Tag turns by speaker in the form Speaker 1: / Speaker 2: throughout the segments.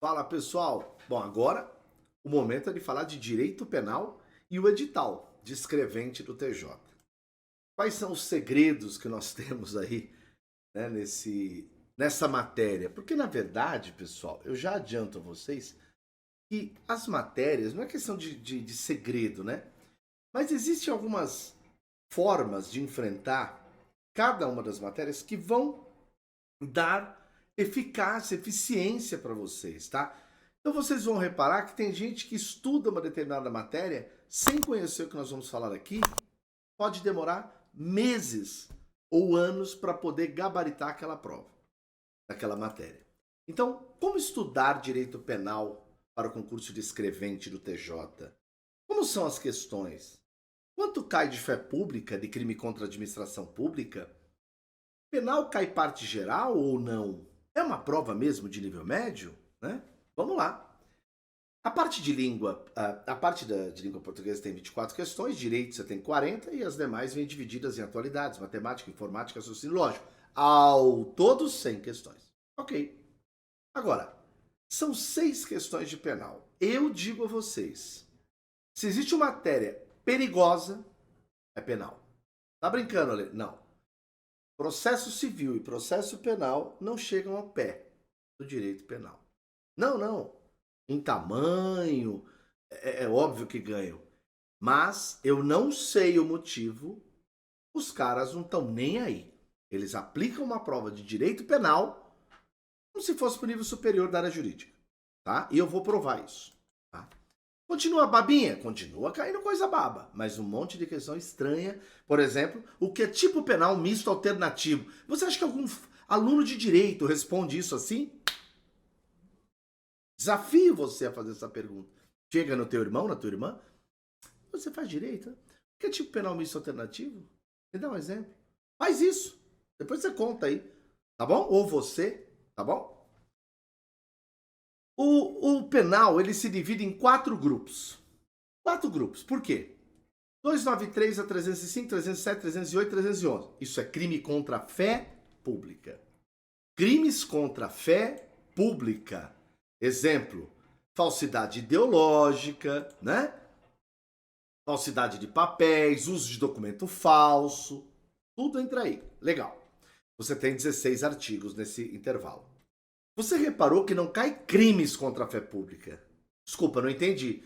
Speaker 1: Fala pessoal! Bom, agora o momento é de falar de direito penal e o edital de escrevente do TJ. Quais são os segredos que nós temos aí, né, nessa matéria? Porque na verdade, pessoal, eu já adianto a vocês que as matérias não é questão de segredo, né? Mas existem algumas formas de enfrentar cada uma das matérias que vão dar eficácia, eficiência para vocês, tá? Então vocês vão reparar que tem gente que estuda uma determinada matéria sem conhecer o que nós vamos falar aqui, pode demorar meses ou anos para poder gabaritar aquela prova, daquela matéria. Então, como estudar direito penal para o concurso de escrevente do TJ? Como são as questões? Quanto cai de fé pública, de crime contra a administração pública? Penal cai parte geral ou não? É uma prova mesmo de nível médio? Né? Vamos lá. A parte de língua, de língua portuguesa tem 24 questões, direito você tem 40 e as demais vêm divididas em atualidades, matemática, informática, raciocínio lógico. Ao todo 100 questões. Ok. Agora, são 6 questões de penal. Eu digo a vocês, se existe uma matéria perigosa, é penal. Tá brincando, Ale? Não. Processo civil e processo penal não chegam ao pé do direito penal. Não, não. Em tamanho, é óbvio que ganham. Mas eu não sei o motivo, os caras não estão nem aí. Eles aplicam uma prova de direito penal como se fosse para o nível superior da área jurídica. Tá? E eu vou provar isso. Tá? Continua babinha? Continua caindo coisa baba, mas um monte de questão estranha. Por exemplo, o que é tipo penal misto alternativo? Você acha que algum aluno de direito responde isso assim? Desafio você a fazer essa pergunta. Chega no teu irmão, na tua irmã, você faz direito? O que é tipo penal misto alternativo? Me dá um exemplo. Faz isso. Depois você conta aí, tá bom? Ou você, tá bom? O penal, ele se divide em 4 grupos. 4 grupos. Por quê? 293 a 305, 307, 308, 311. Isso é crime contra a fé pública. Crimes contra a fé pública. Exemplo, falsidade ideológica, né? Falsidade de papéis, uso de documento falso. Tudo entra aí. Legal. Você tem 16 artigos nesse intervalo. Você reparou que não cai crimes contra a fé pública? Desculpa, não entendi.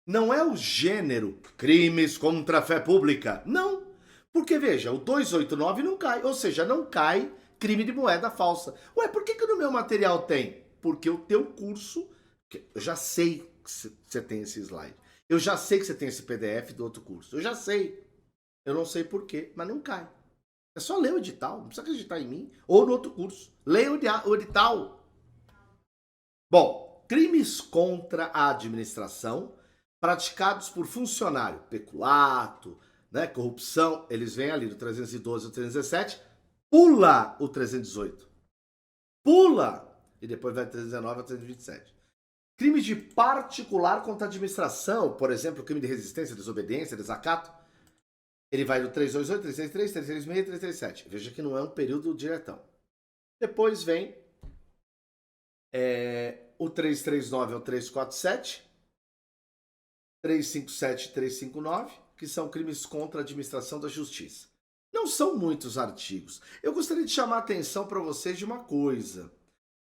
Speaker 1: Não é o gênero crimes contra a fé pública. Não. Porque, veja, o 289 não cai. Ou seja, não cai crime de moeda falsa. Ué, por que no meu material tem? Porque o teu curso... Eu já sei que você tem esse slide. Eu já sei que você tem esse PDF do outro curso. Eu já sei. Eu não sei por quê, mas não cai. É só ler o edital. Não precisa acreditar em mim ou no outro curso. Leia o edital. Bom, crimes contra a administração praticados por funcionário, peculato, né, corrupção, eles vêm ali do 312 ao 317, pula o 318. Pula! E depois vai do 319 ao 327. Crimes de particular contra a administração, por exemplo, crime de resistência, desobediência, desacato, ele vai do 328, 333, 336, 337. Veja que não é um período diretão. Depois vem o 339 ao 347, 357 e 359, que são crimes contra a administração da justiça. Não são muitos artigos. Eu gostaria de chamar a atenção para vocês de uma coisa.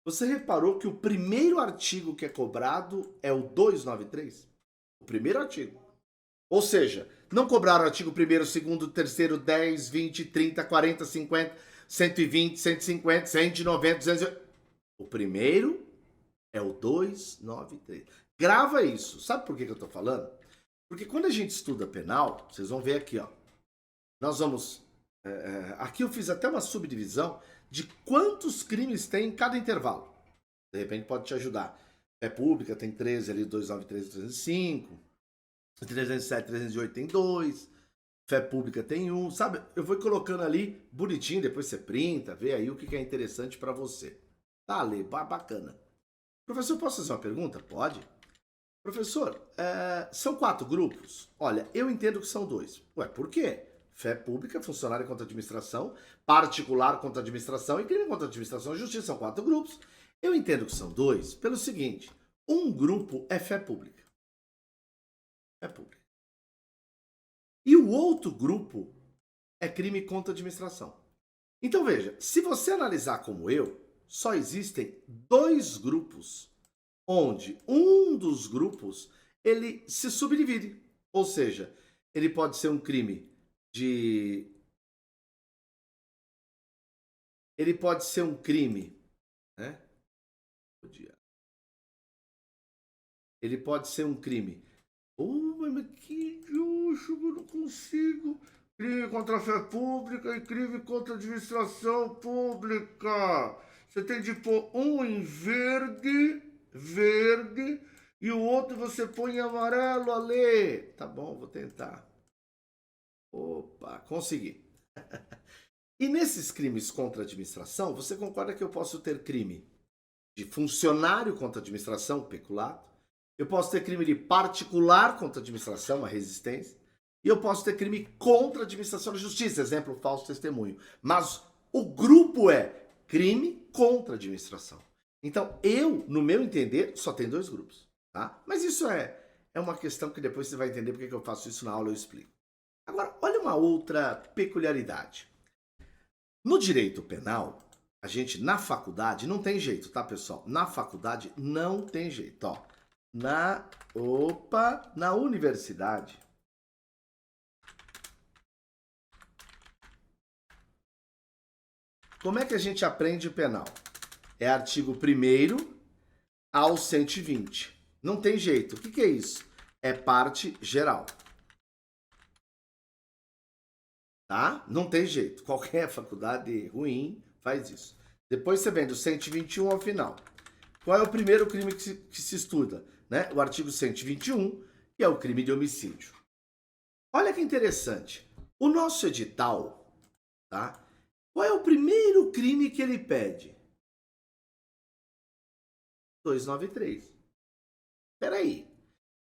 Speaker 1: Você reparou que o primeiro artigo que é cobrado é o 293? O primeiro artigo. Ou seja, não cobraram o artigo 1º, 2º, 3º, 10, 20, 30, 40, 50, 120, 150, 190, 200... O primeiro é o 293. Grava isso. Sabe por que eu tô falando? Porque quando a gente estuda penal, vocês vão ver aqui, ó. Nós vamos... aqui eu fiz até uma subdivisão de quantos crimes tem em cada intervalo. De repente pode te ajudar. Fé pública tem 13 ali, 293 e 305. 307, 308 tem 2. Fé pública tem 1. Sabe? Eu vou colocando ali bonitinho, depois você printa, vê aí o que é interessante para você. Tá, Lê, bacana. Professor, posso fazer uma pergunta? Pode. Professor, são 4 grupos? Olha, eu entendo que são 2. Ué, por quê? Fé pública, funcionário contra a administração, particular contra a administração e crime contra a administração e justiça. São 4 grupos. Eu entendo que são 2 pelo seguinte. Um grupo é fé pública. Fé pública. E o outro grupo é crime contra a administração. Então veja, se você analisar como eu, só existem dois grupos, onde um dos grupos ele se subdivide. Ou seja, ele pode ser um crime de... Ele pode ser um crime, né? Ele pode ser um crime. Oh, mas que luxo, eu não consigo. Crime contra a fé pública e crime contra a administração pública. Você tem de pôr um em verde, e o outro você põe em amarelo, Ale. Tá bom, vou tentar. Opa, consegui. E nesses crimes contra a administração, você concorda que eu posso ter crime de funcionário contra a administração, peculato? Eu posso ter crime de particular contra a administração, a resistência. E eu posso ter crime contra a administração da justiça, exemplo, falso testemunho. Mas o grupo é crime contra a administração. Então, eu, no meu entender, só tem dois grupos. Tá? Mas isso é uma questão que depois você vai entender porque que eu faço isso na aula, eu explico. Agora, olha uma outra peculiaridade. No direito penal, a gente, na faculdade, não tem jeito, tá, pessoal? Na faculdade, não tem jeito, ó. Na universidade, como é que a gente aprende penal? É artigo 1º ao 120. Não tem jeito. O que é isso? É parte geral. Tá? Não tem jeito. Qualquer faculdade ruim faz isso. Depois você vem do 121 ao final. Qual é o primeiro crime que se estuda? Né? O artigo 121, que é o crime de homicídio. Olha que interessante. O nosso edital, tá? Qual é o primeiro crime que ele pede? 293. Espera aí.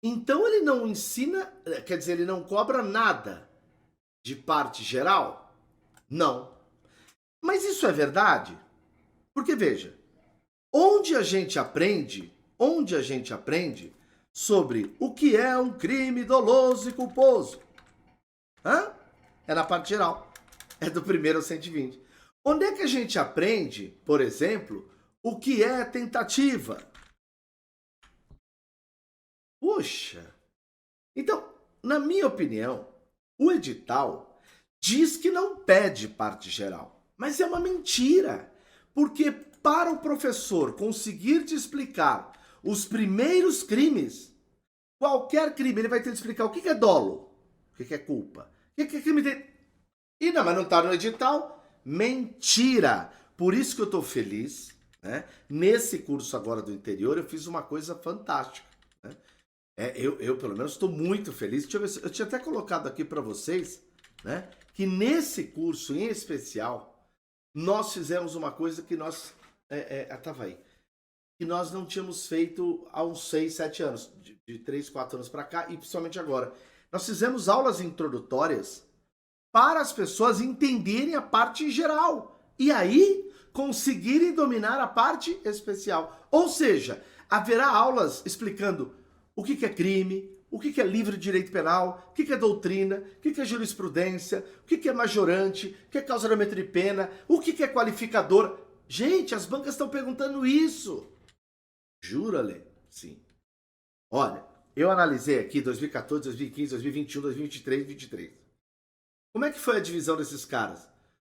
Speaker 1: Então ele não ensina, quer dizer, ele não cobra nada de parte geral? Não. Mas isso é verdade? Porque veja, onde a gente aprende sobre o que é um crime doloso e culposo? É na parte geral. É do 1º ao 120. Onde é que a gente aprende, por exemplo, o que é tentativa? Puxa! Então, na minha opinião, o edital diz que não pede parte geral. Mas é uma mentira. Porque para o professor conseguir te explicar os primeiros crimes, qualquer crime, ele vai ter que explicar o que é dolo, o que é culpa, o que é crime de... E não, mas não está no edital? Mentira! Por isso que eu estou feliz, né? Nesse curso agora do interior, eu fiz uma coisa fantástica, né? Eu pelo menos, estou muito feliz. Deixa eu ver, eu tinha até colocado aqui para vocês, né? Que nesse curso em especial, nós fizemos uma coisa que nós... tava aí. Que nós não tínhamos feito há uns 6, 7 anos. De 3, 4 anos para cá, e principalmente agora. Nós fizemos aulas introdutórias para as pessoas entenderem a parte geral. E aí, conseguirem dominar a parte especial. Ou seja, haverá aulas explicando o que é crime, o que é livre de direito penal, o que é doutrina, o que é jurisprudência, o que é majorante, o que é causalamento de pena, o que é qualificador. Gente, as bancas estão perguntando isso. Jura, Lê? Sim. Olha, eu analisei aqui 2014, 2015, 2021, 2023, 2023. Como é que foi a divisão desses caras?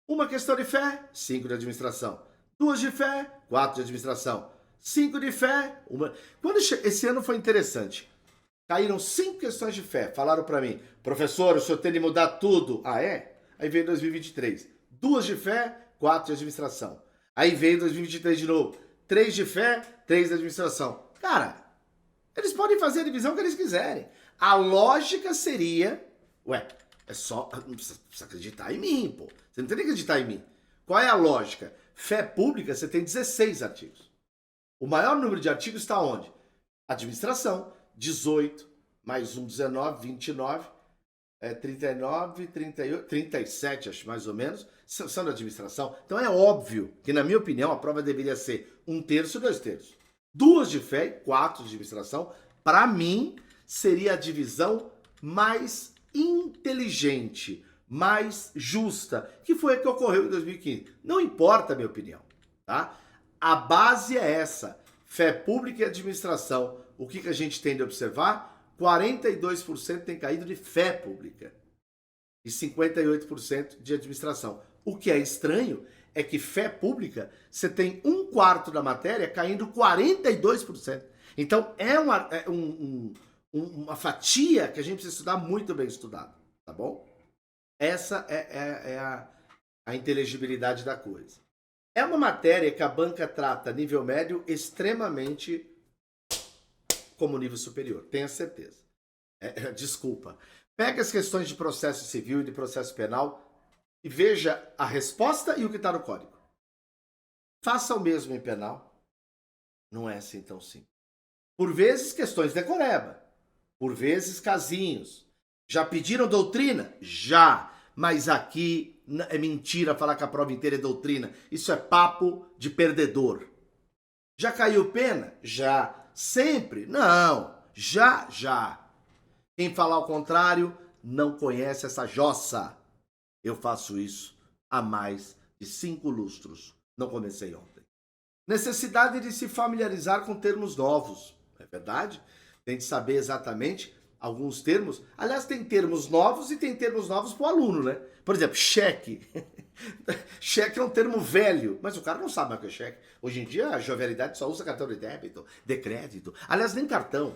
Speaker 1: Uma questão de fé, 5 de administração. 2 de fé, 4 de administração. 5 de fé, 1. Esse ano foi interessante. Caíram 5 questões de fé. Falaram para mim, professor, o senhor tem de mudar tudo. Ah, é? Aí veio 2023. 2 de fé, 4 de administração. Aí veio 2023 de novo. 3 de fé, 3 de administração. Cara, eles podem fazer a divisão que eles quiserem. A lógica seria... é só... Não precisa acreditar em mim, pô. Você não tem que acreditar em mim. Qual é a lógica? Fé pública, você tem 16 artigos. O maior número de artigos está onde? Administração, 18, mais um 19, 29, 39, 38, 37, acho mais ou menos, são da administração. Então é óbvio que, na minha opinião, a prova deveria ser 1/3 e 2/3. 2 de fé e 4 de administração. Para mim, seria a divisão mais inteligente, mais justa, que foi a que ocorreu em 2015. Não importa a minha opinião, tá? A base é essa, fé pública e administração. O que a gente tem de observar? 42% tem caído de fé pública e 58% de administração. O que é estranho é que fé pública, você tem 1/4 da matéria caindo 42%. Então é uma fatia que a gente precisa estudar muito bem estudado, tá bom? Essa é a inteligibilidade da coisa. É uma matéria que a banca trata nível médio extremamente como nível superior, tenha certeza. Desculpa. Pega as questões de processo civil e de processo penal e veja a resposta e o que está no código. Faça o mesmo em penal. Não é assim tão simples. Por vezes, questões decoreba. Por vezes, casinhos. Já pediram doutrina? Já. Mas aqui é mentira falar que a prova inteira é doutrina. Isso é papo de perdedor. Já caiu pena? Já. Sempre? Não. Já. Quem falar o contrário não conhece essa jossa. Eu faço isso há mais de 5 lustros. Não comecei ontem. Necessidade de se familiarizar com termos novos. É verdade? Tem de saber exatamente alguns termos. Aliás, tem termos novos e tem termos novos para o aluno, né? Por exemplo, cheque. Cheque é um termo velho, mas o cara não sabe mais o que é cheque. Hoje em dia, a jovialidade só usa cartão de débito, de crédito. Aliás, nem cartão.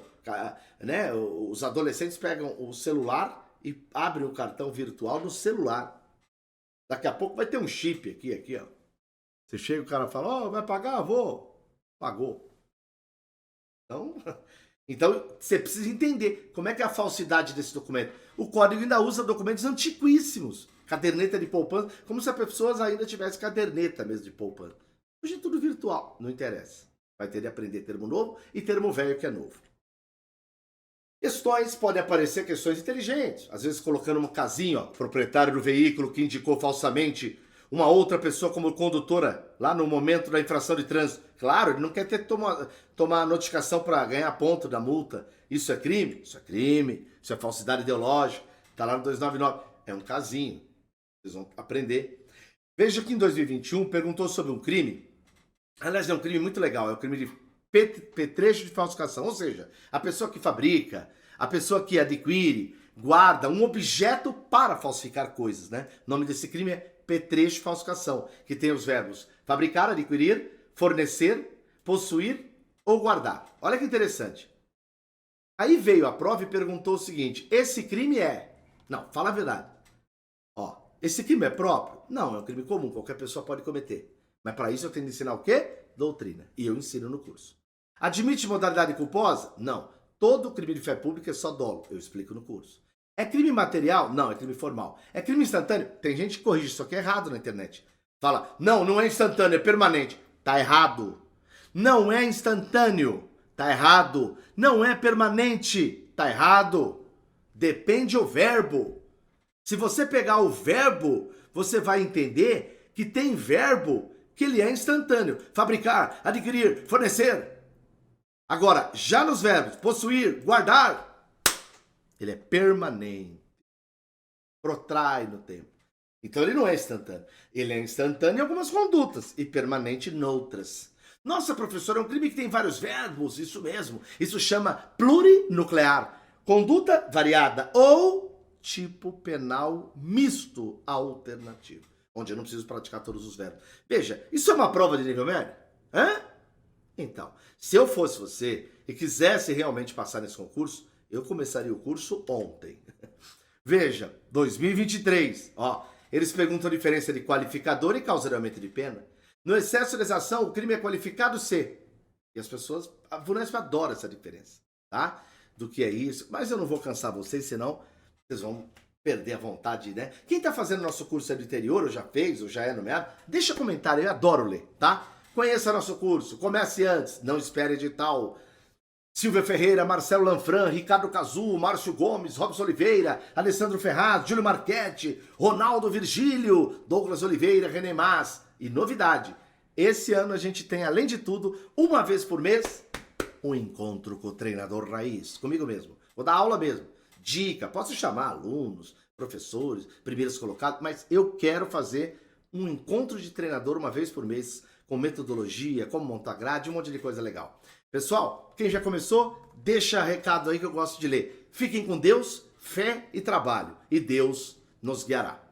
Speaker 1: Né? Os adolescentes pegam o celular e abrem o cartão virtual no celular. Daqui a pouco vai ter um chip aqui, ó. Você chega, o cara fala, vai pagar? Vou. Pagou. Então, você precisa entender como é que é a falsidade desse documento. O código ainda usa documentos antiquíssimos. Caderneta de poupança, como se as pessoas ainda tivessem caderneta mesmo de poupança. Hoje é tudo virtual, não interessa. Vai ter de aprender termo novo e termo velho que é novo. Questões, podem aparecer questões inteligentes. Às vezes colocando um casinho, ó, proprietário do veículo que indicou falsamente uma outra pessoa como condutora lá no momento da infração de trânsito. Claro, ele não quer ter tomar notificação para ganhar ponto da multa. Isso é crime? Isso é crime. Isso é falsidade ideológica. Está lá no 299. É um casinho. Vocês vão aprender. Veja que em 2021 perguntou sobre um crime. Aliás, é um crime muito legal. É o crime de petrecho de falsificação. Ou seja, a pessoa que fabrica, a pessoa que adquire, guarda um objeto para falsificar coisas, né? O nome desse crime é petrecho de falsificação, que tem os verbos fabricar, adquirir, fornecer, possuir ou guardar. Olha que interessante. Aí veio a prova e perguntou o seguinte, esse crime é... Não, fala a verdade. Ó, esse crime é próprio? Não, é um crime comum, qualquer pessoa pode cometer. Mas para isso eu tenho de ensinar o quê? Doutrina. E eu ensino no curso. Admite modalidade culposa? Não. Todo crime de fé pública é só dolo. Eu explico no curso. É crime material? Não, é crime formal. É crime instantâneo? Tem gente que corrige isso aqui é errado na internet. Fala, não é instantâneo, é permanente. Tá errado. Não é instantâneo. Tá errado. Não é permanente. Tá errado. Depende o verbo. Se você pegar o verbo, você vai entender que tem verbo que ele é instantâneo. Fabricar, adquirir, fornecer. Agora, já nos verbos possuir, guardar, ele é permanente. Protrai no tempo. Então ele não é instantâneo. Ele é instantâneo em algumas condutas e permanente noutras. Nossa, professor, é um crime que tem vários verbos, isso mesmo. Isso chama plurinuclear. Conduta variada ou tipo penal misto alternativo. Onde eu não preciso praticar todos os verbos. Veja, isso é uma prova de nível médio? Então, se eu fosse você e quisesse realmente passar nesse concurso, eu começaria o curso ontem. Veja, 2023, ó, eles perguntam a diferença de qualificador e causa de aumento de pena. No excesso de exação, o crime é qualificado C. E as pessoas, a VUNESP adora essa diferença, tá? Do que é isso. Mas eu não vou cansar vocês, senão vocês vão perder a vontade, né? Quem tá fazendo nosso curso é do interior, ou já fez, ou já é nomeado, deixa comentário, eu adoro ler, tá? Conheça nosso curso, comece antes, não espere edital. Silvia Ferreira, Marcelo Lanfran, Ricardo Cazu, Márcio Gomes, Robson Oliveira, Alessandro Ferraz, Júlio Marchetti, Ronaldo Virgílio, Douglas Oliveira, René Mas. E novidade, esse ano a gente tem, além de tudo, uma vez por mês, um encontro com o treinador raiz, comigo mesmo. Vou dar aula mesmo. Dica, posso chamar alunos, professores, primeiros colocados, mas eu quero fazer um encontro de treinador uma vez por mês, com metodologia, como montar grade, um monte de coisa legal. Pessoal, quem já começou, deixa recado aí que eu gosto de ler. Fiquem com Deus, fé e trabalho, e Deus nos guiará.